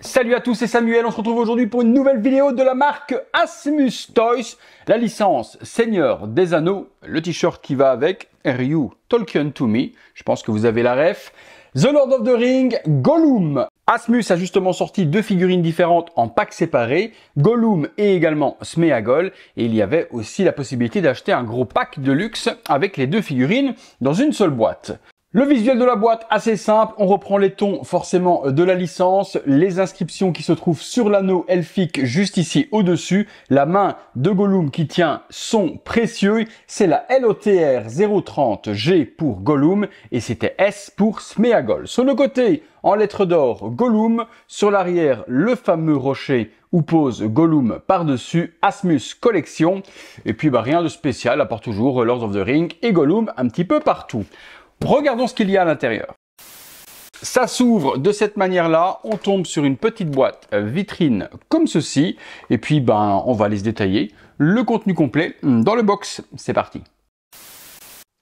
Salut à tous, c'est Samuel, on se retrouve aujourd'hui pour une nouvelle vidéo de la marque Asmus Toys. La licence Seigneur des Anneaux, le t-shirt qui va avec, Ryu Tolkien to Me, je pense que vous avez la ref. The Lord of the Ring, Gollum. Asmus a justement sorti deux figurines différentes en packs séparés, Gollum et également Sméagol. Et il y avait aussi la possibilité d'acheter un gros pack de luxe avec les deux figurines dans une seule boîte. Le visuel de la boîte, assez simple, on reprend les tons forcément de la licence, les inscriptions qui se trouvent sur l'anneau elfique juste ici au-dessus, la main de Gollum qui tient son précieux, c'est la LOTR 030G pour Gollum et c'était S pour Sméagol. Sur le côté, en lettres d'or, Gollum, sur l'arrière, le fameux rocher où pose Gollum par-dessus, Asmus Collection, et puis rien de spécial, à part toujours Lord of the Ring et Gollum un petit peu partout. Regardons ce qu'il y a à l'intérieur. Ça s'ouvre de cette manière-là, on tombe sur une petite boîte vitrine comme ceci, et puis on va aller se détailler le contenu complet dans le box. C'est parti.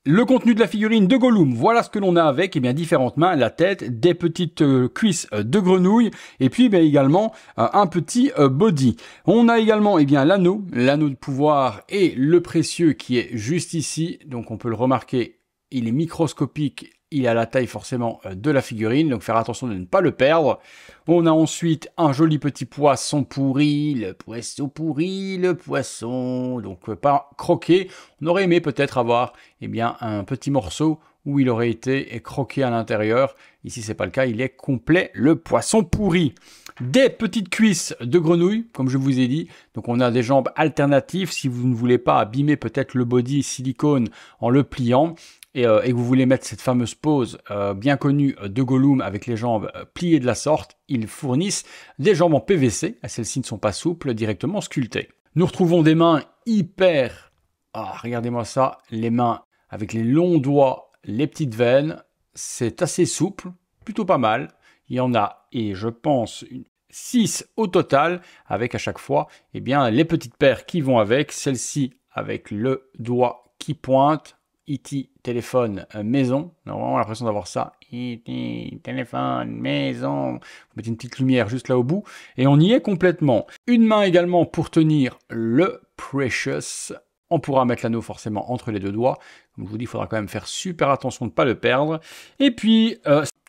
Le contenu de la figurine de Gollum, voilà ce que l'on a avec, et bien différentes mains, la tête, des petites cuisses de grenouille, et puis également un petit body. On a également l'anneau de pouvoir et le précieux qui est juste ici, donc on peut le remarquer. Il est microscopique, il a la taille forcément de la figurine, donc faire attention de ne pas le perdre. On a ensuite un joli petit poisson pourri, le poisson, donc pas croqué. On aurait aimé peut-être avoir un petit morceau où il aurait été croqué à l'intérieur. Ici c'est pas le cas, il est complet, le poisson pourri. Des petites cuisses de grenouille, comme je vous ai dit. Donc on a des jambes alternatives si vous ne voulez pas abîmer peut-être le body silicone en le pliant. Et que vous voulez mettre cette fameuse pose bien connue de Gollum avec les jambes pliées de la sorte, ils fournissent des jambes en PVC. Celles-ci ne sont pas souples, directement sculptées. Nous retrouvons des mains hyper... regardez-moi ça, les mains avec les longs doigts, les petites veines. C'est assez souple, plutôt pas mal. Il y en a, et je pense, 6 au total, avec à chaque fois les petites paires qui vont avec. Celle-ci avec le doigt qui pointe. E.T. téléphone maison, on a vraiment l'impression d'avoir ça. E.T. téléphone maison. Vous mettez une petite lumière juste là au bout et on y est complètement. Une main également pour tenir le Precious. On pourra mettre l'anneau forcément entre les deux doigts. Comme je vous dis, il faudra quand même faire super attention de ne pas le perdre. Et puis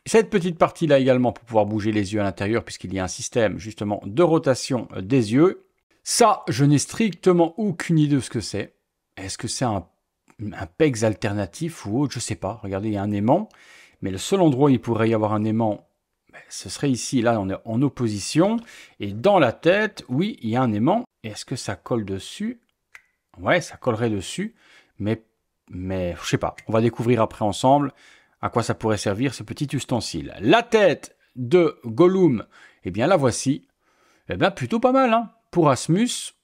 cette petite partie là également pour pouvoir bouger les yeux à l'intérieur puisqu'il y a un système justement de rotation des yeux. Ça, je n'ai strictement aucune idée de ce que c'est. Est-ce que c'est un pegs alternatif ou autre, je sais pas. Regardez, il y a un aimant, mais le seul endroit où il pourrait y avoir un aimant, ce serait ici. Là, on est en opposition. Et dans la tête, oui, il y a un aimant. Est-ce que ça colle dessus? Ouais, ça collerait dessus, mais je sais pas. On va découvrir après ensemble à quoi ça pourrait servir ce petit ustensile. La tête de Gollum, la voici. Plutôt pas mal, hein. Pour Asmus,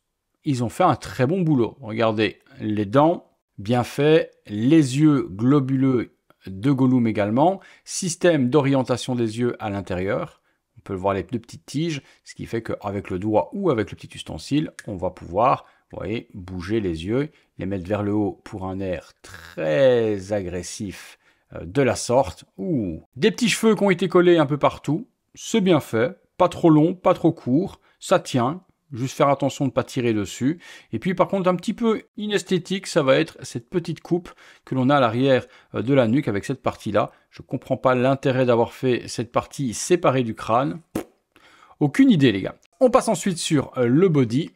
ils ont fait un très bon boulot. Regardez, les dents, bien fait, les yeux globuleux de Gollum également, système d'orientation des yeux à l'intérieur, on peut voir les deux petites tiges, ce qui fait qu'avec le doigt ou avec le petit ustensile, on va pouvoir, vous voyez, bouger les yeux, les mettre vers le haut pour un air très agressif de la sorte. Des petits cheveux qui ont été collés un peu partout, c'est bien fait, pas trop long, pas trop court, ça tient. Juste faire attention de ne pas tirer dessus. Et puis par contre un petit peu inesthétique, ça va être cette petite coupe que l'on a à l'arrière de la nuque avec cette partie-là. Je ne comprends pas l'intérêt d'avoir fait cette partie séparée du crâne. Aucune idée les gars. On passe ensuite sur le body.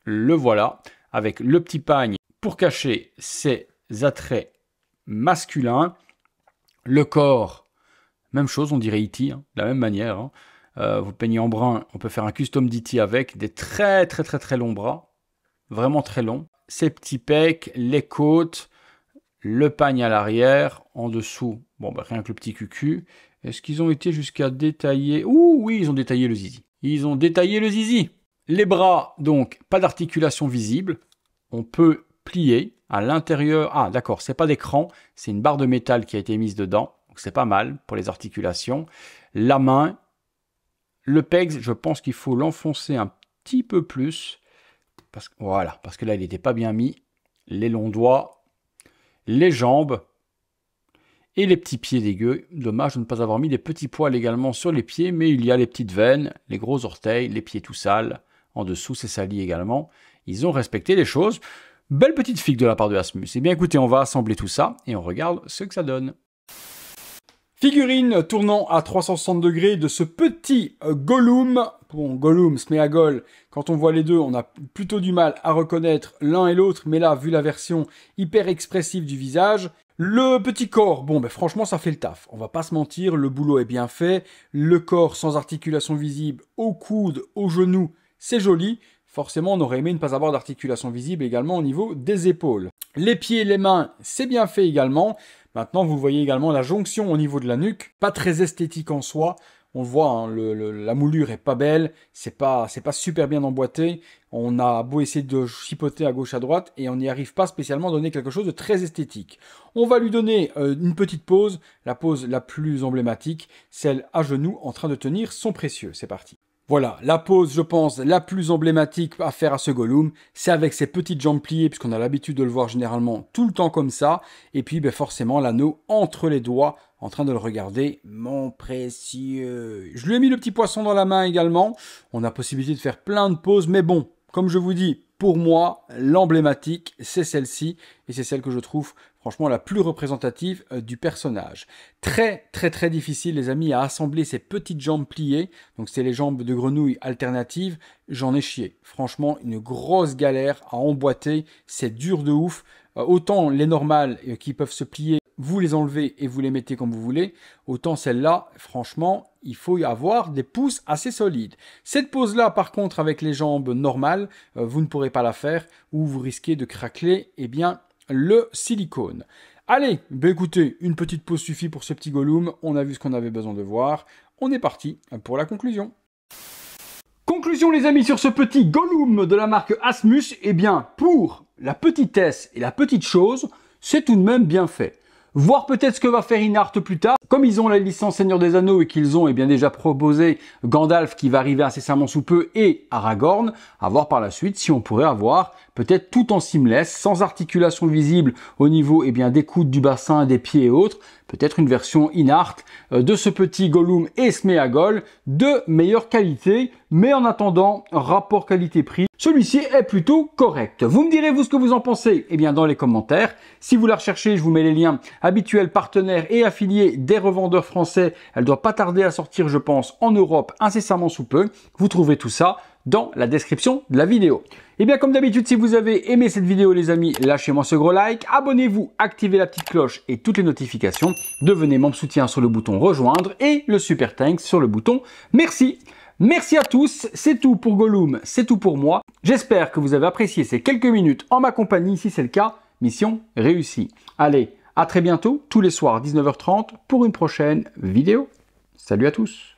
Le voilà. Avec le petit pagne pour cacher ses attraits masculins. Le corps, même chose, on dirait E.T. de la même manière. Hein. Vous peignez en brun, on peut faire un custom d'E.T. avec des très longs bras, vraiment très longs. Ces petits pecs, les côtes, le pagne à l'arrière, en dessous, rien que le petit cucu. Est-ce qu'ils ont été jusqu'à détailler? Oui, ils ont détaillé le zizi. Ils ont détaillé le zizi. Les bras, donc, pas d'articulation visible. On peut plier à l'intérieur. D'accord, c'est pas d'écran, c'est une barre de métal qui a été mise dedans. Donc c'est pas mal pour les articulations. La main. Le pegs, je pense qu'il faut l'enfoncer un petit peu plus. Parce que là, il n'était pas bien mis. Les longs doigts, les jambes. Et les petits pieds dégueux, dommage de ne pas avoir mis des petits poils également sur les pieds, mais il y a les petites veines, les gros orteils, les pieds tout sales, en dessous c'est sali également. Ils ont respecté les choses. Belle petite figue de la part de Asmus. Eh bien écoutez, on va assembler tout ça et on regarde ce que ça donne. Figurine tournant à 360 degrés de ce petit Gollum. Bon, Gollum, Sméagol, quand on voit les deux, on a plutôt du mal à reconnaître l'un et l'autre, mais là, vu la version hyper expressive du visage, le petit corps, bon, ben franchement, ça fait le taf. On va pas se mentir, le boulot est bien fait. Le corps sans articulation visible, au coude, au genou, c'est joli. Forcément, on aurait aimé ne pas avoir d'articulation visible également au niveau des épaules. Les pieds et les mains, c'est bien fait également. Maintenant, vous voyez également la jonction au niveau de la nuque. Pas très esthétique en soi. On le voit, hein, la moulure est pas belle. C'est pas super bien emboîté. On a beau essayer de chipoter à gauche à droite et on n'y arrive pas spécialement à donner quelque chose de très esthétique. On va lui donner une petite pose. La pose la plus emblématique, celle à genoux en train de tenir son précieux. C'est parti. Voilà, la pose, je pense, la plus emblématique à faire à ce Gollum, c'est avec ses petites jambes pliées, puisqu'on a l'habitude de le voir généralement tout le temps comme ça, et puis ben, forcément l'anneau entre les doigts, en train de le regarder, mon précieux. Je lui ai mis le petit poisson dans la main également, on a possibilité de faire plein de poses, mais bon, comme je vous dis, pour moi, l'emblématique, c'est celle-ci, et c'est celle que je trouve franchement la plus représentative du personnage. Très difficile les amis à assembler ces petites jambes pliées, donc c'est les jambes de grenouille alternatives, j'en ai chié. Franchement, une grosse galère à emboîter, c'est dur de ouf. Autant les normales qui peuvent se plier, vous les enlevez et vous les mettez comme vous voulez, autant celle-là, franchement, il faut y avoir des pouces assez solides. Cette pose-là, par contre, avec les jambes normales, vous ne pourrez pas la faire ou vous risquez de craquer, eh bien, le silicone. Allez, ben écoutez, une petite pause suffit pour ce petit Gollum. On a vu ce qu'on avait besoin de voir. On est parti pour la conclusion. Conclusion les amis sur ce petit Gollum de la marque Asmus. Eh bien, pour la petitesse et la petite chose, c'est tout de même bien fait. Voir peut-être ce que va faire Inart plus tard. Comme ils ont la licence Seigneur des Anneaux et qu'ils ont bien déjà proposé Gandalf qui va arriver incessamment sous peu et Aragorn, à voir par la suite si on pourrait avoir peut-être tout en seamless, sans articulation visible au niveau des coudes, du bassin, des pieds et autres, peut-être une version Inart de ce petit Gollum et Sméagol de meilleure qualité, mais en attendant, rapport qualité-prix, celui-ci est plutôt correct. Vous me direz vous ce que vous en pensez dans les commentaires. Si vous la recherchez, je vous mets les liens habituels, partenaires et affiliés des revendeurs français. Elle doit pas tarder à sortir, je pense, en Europe incessamment sous peu. Vous trouverez tout ça dans la description de la vidéo. Et bien comme d'habitude, si vous avez aimé cette vidéo les amis, lâchez-moi ce gros like, abonnez-vous, activez la petite cloche et toutes les notifications, devenez membre soutien sur le bouton rejoindre et le super thanks sur le bouton merci. Merci à tous, c'est tout pour Gollum, c'est tout pour moi. J'espère que vous avez apprécié ces quelques minutes en ma compagnie, si c'est le cas, mission réussie. Allez, à très bientôt, tous les soirs 19h30 pour une prochaine vidéo. Salut à tous.